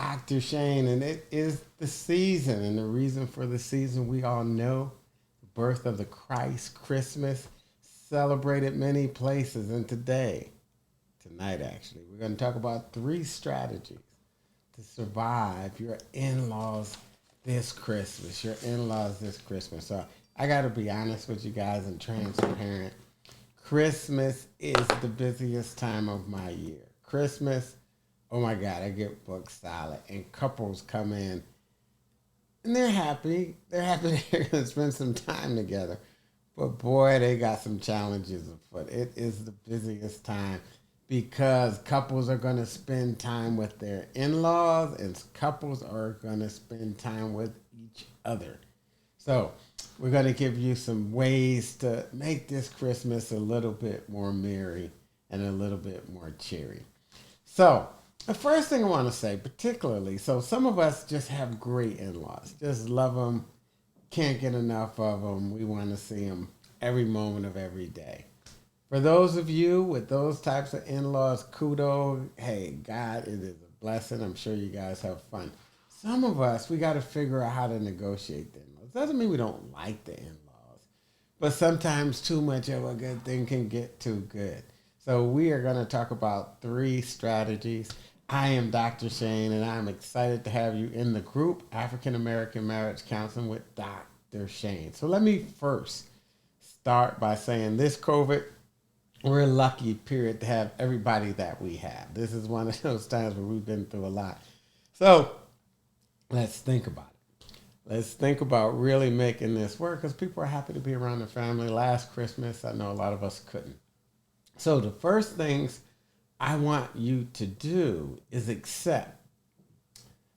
Dr. Shane, and it is the season. And the reason for the season, we all know the birth of the Christ, Christmas, celebrated many places. And tonight actually, we're going to talk about three strategies to survive your in laws this Christmas. Your in laws this Christmas. So I got to be honest with you guys and transparent. Christmas is the busiest time of my year. Christmas, oh my God, I get booked solid. And couples come in and they're happy. They're happy they're going to spend some time together. But boy, they got some challenges afoot. It is the busiest time because couples are going to spend time with their in laws and couples are going to spend time with each other. So, we're going to give you some ways to make this Christmas a little bit more merry and a little bit more cheery. So, the first thing I want to say, particularly, so some of us just have great in laws, just love them, can't get enough of them. We want to see them every moment of every day. For those of you with those types of in laws, kudos. Hey, God, it is a blessing. I'm sure you guys have fun. Some of us, we got to figure out how to negotiate the in-laws. Doesn't mean we don't like the in-laws, but sometimes too much of a good thing can get too good. So we are going to talk about three strategies. I am Dr. Shane, and I'm excited to have you in the group, African American Marriage Counseling with Dr. Shane. So let me first start by saying this COVID, we're lucky, period, to have everybody that we have. This is one of those times where we've been through a lot. So let's think about it. Let's think about really making this work because people are happy to be around their family. Last Christmas, I know a lot of us couldn't. So the first things I want you to do is accept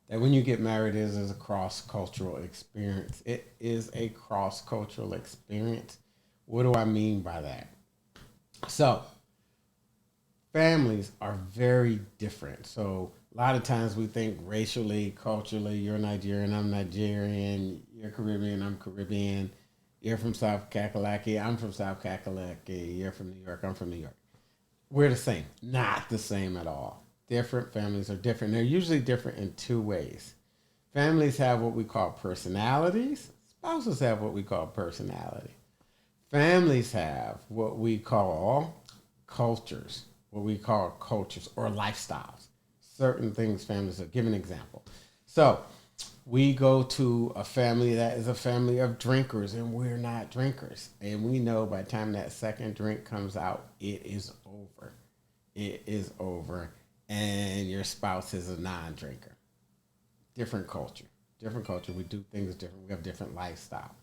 that when you get married, it is a cross-cultural experience. It is a cross-cultural experience. What do I mean by that? So, families are very different. So, a lot of times we think racially, culturally, you're Nigerian, I'm Nigerian, you're Caribbean, I'm Caribbean, you're from South Kakalaki, I'm from South Kakalaki, you're from New York, I'm from New York. We're the same. Not the same at all. Different families are different. They're usually different in two ways. Families have what we call personalities. Spouses have what we call personality. Families have what we call cultures, or lifestyles. Certain things families are. Give an example. So we go to a family that is a family of drinkers and we're not drinkers. And we know by the time that second drink comes out, it is over. It is over. And your spouse is a non-drinker. Different culture. Different culture. We do things different. We have different lifestyle.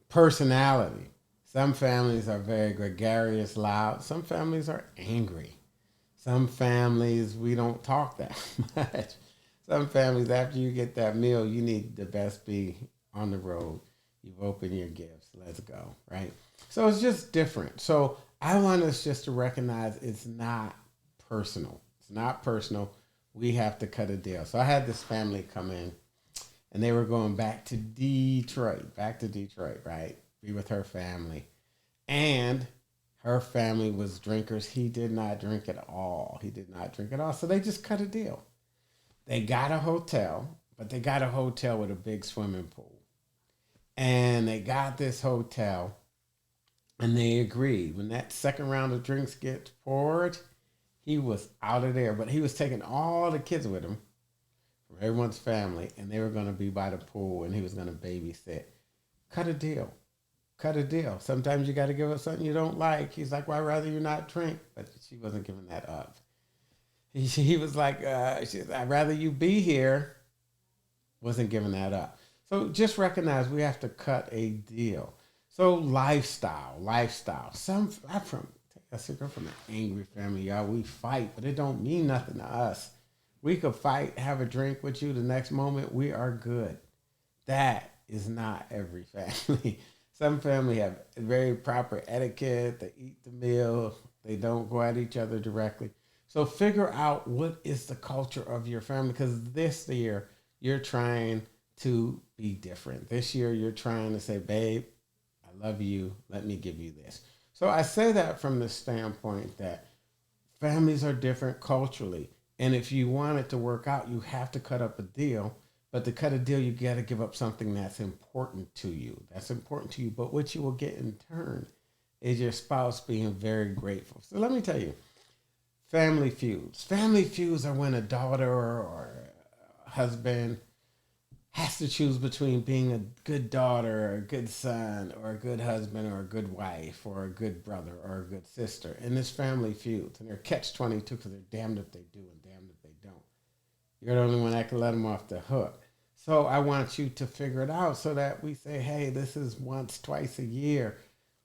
Personality. Some families are very gregarious, loud. Some families are angry. Some families, we don't talk that much. Some families, after you get that meal, you need to best be on the road. You've opened your gifts. Let's go, right? So it's just different. So I want us just to recognize it's not personal. It's not personal. We have to cut a deal. So I had this family come in, and they were going back to Detroit, right? Be with her family. And her family was drinkers. He did not drink at all. So they just cut a deal. They got a hotel, but they got a hotel with a big swimming pool. And they got this hotel, and they agreed. When that second round of drinks gets poured, he was out of there. But he was taking all the kids with him from everyone's family, and they were going to be by the pool, and he was going to babysit. Cut a deal. Sometimes you got to give up something you don't like. He's like, well, I'd rather you not drink. But she wasn't giving that up. He was like, I'd rather you be here. Wasn't giving that up. So just recognize we have to cut a deal. So lifestyle. I come from an angry family, y'all. We fight, but it don't mean nothing to us. We could fight, have a drink with you. The next moment, we are good. That is not every family. Some family have very proper etiquette. They eat the meal. They don't go at each other directly. So figure out what is the culture of your family, because this year you're trying to be different. This year you're trying to say, babe, I love you. Let me give you this. So I say that from the standpoint that families are different culturally. And if you want it to work out, you have to cut up a deal. But to cut a deal, you got to give up something that's important to you. That's important to you. But what you will get in turn is your spouse being very grateful. So let me tell you, family feuds. Family feuds are when a daughter or a husband has to choose between being a good daughter or a good son or a good husband or a good wife or a good brother or a good sister. And this family feuds. And they're catch-22 because they're damned if they do and damned if they don't. You're the only one that can let them off the hook. So I want you to figure it out so that we say, hey, this is once, twice a year,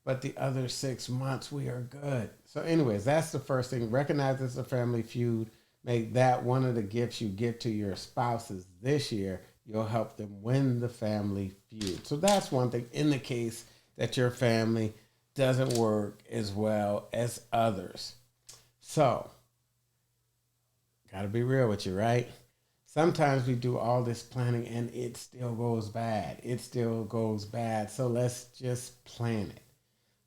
but the other 6 months we are good. So anyways, that's the first thing. Recognize it's a family feud. Make that one of the gifts you give to your spouses this year. You'll help them win the family feud. So that's one thing in the case that your family doesn't work as well as others. So, got to be real with you, right? Sometimes we do all this planning and it still goes bad. It still goes bad. So let's just plan it.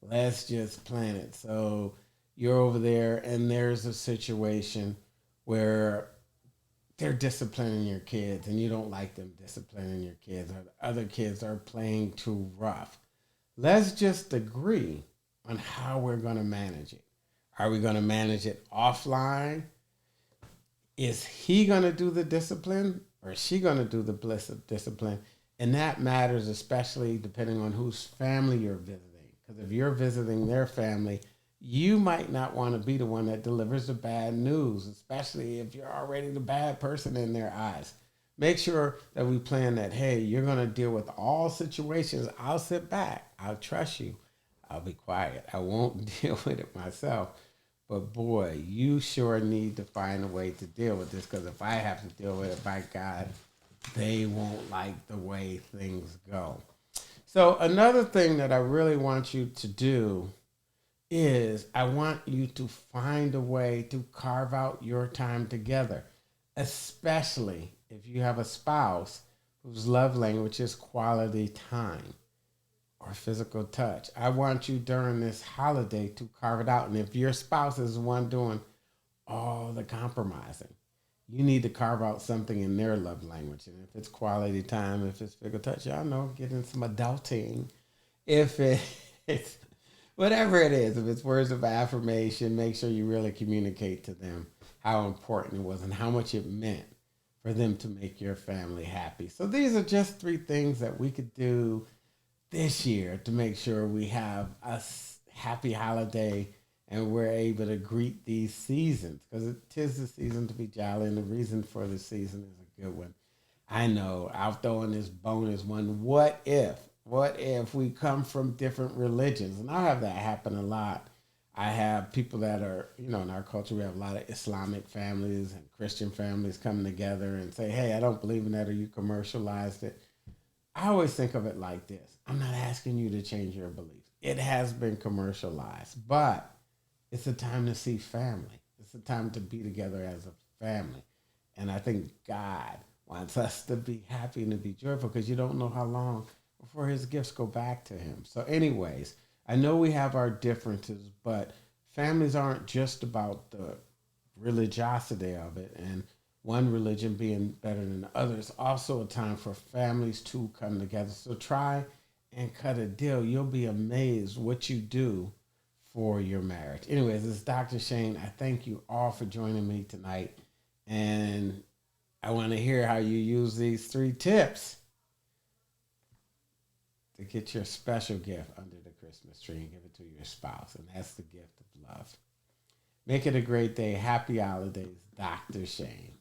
Let's just plan it. So you're over there and there's a situation where they're disciplining your kids and you don't like them disciplining your kids, or the other kids are playing too rough. Let's just agree on how we're going to manage it. Are we going to manage it offline? Is he going to do the discipline or is she going to do the discipline? And that matters, especially depending on whose family you're visiting. Because if you're visiting their family, you might not want to be the one that delivers the bad news, especially if you're already the bad person in their eyes. Make sure that we plan that, hey, you're going to deal with all situations. I'll sit back. I'll trust you. I'll be quiet. I won't deal with it myself. But boy, you sure need to find a way to deal with this, because if I have to deal with it, by God, they won't like the way things go. So another thing that I really want you to do is I want you to find a way to carve out your time together, especially if you have a spouse whose love language is quality time or physical touch. I want you during this holiday to carve it out. And if your spouse is the one doing all the compromising, you need to carve out something in their love language. And if it's quality time, if it's physical touch, y'all know, get in some adulting. If it's whatever it is, if it's words of affirmation, make sure you really communicate to them how important it was and how much it meant for them to make your family happy. So these are just 3 things that we could do this year to make sure we have a happy holiday and we're able to greet these seasons, because it is the season to be jolly, and the reason for the season is a good one. I know, I'll throw in this bonus one. What if we come from different religions? And I have that happen a lot. I have people that are, in our culture, we have a lot of Islamic families and Christian families come together and say, hey, I don't believe in that, or you commercialized it. I always think of it like this. I'm not asking you to change your beliefs. It has been commercialized, but it's a time to see family. It's a time to be together as a family. And I think God wants us to be happy and to be joyful, because you don't know how long before his gifts go back to him. So anyways, I know we have our differences, but families aren't just about the religiosity of it and one religion being better than the other. It's also a time for families to come together. So try and cut a deal. You'll be amazed what you do for your marriage. Anyways, this is Dr. Shane. I thank you all for joining me tonight. And I want to hear how you use these 3 tips to get your special gift under the Christmas tree and give it to your spouse. And that's the gift of love. Make it a great day. Happy holidays, Dr. Shane.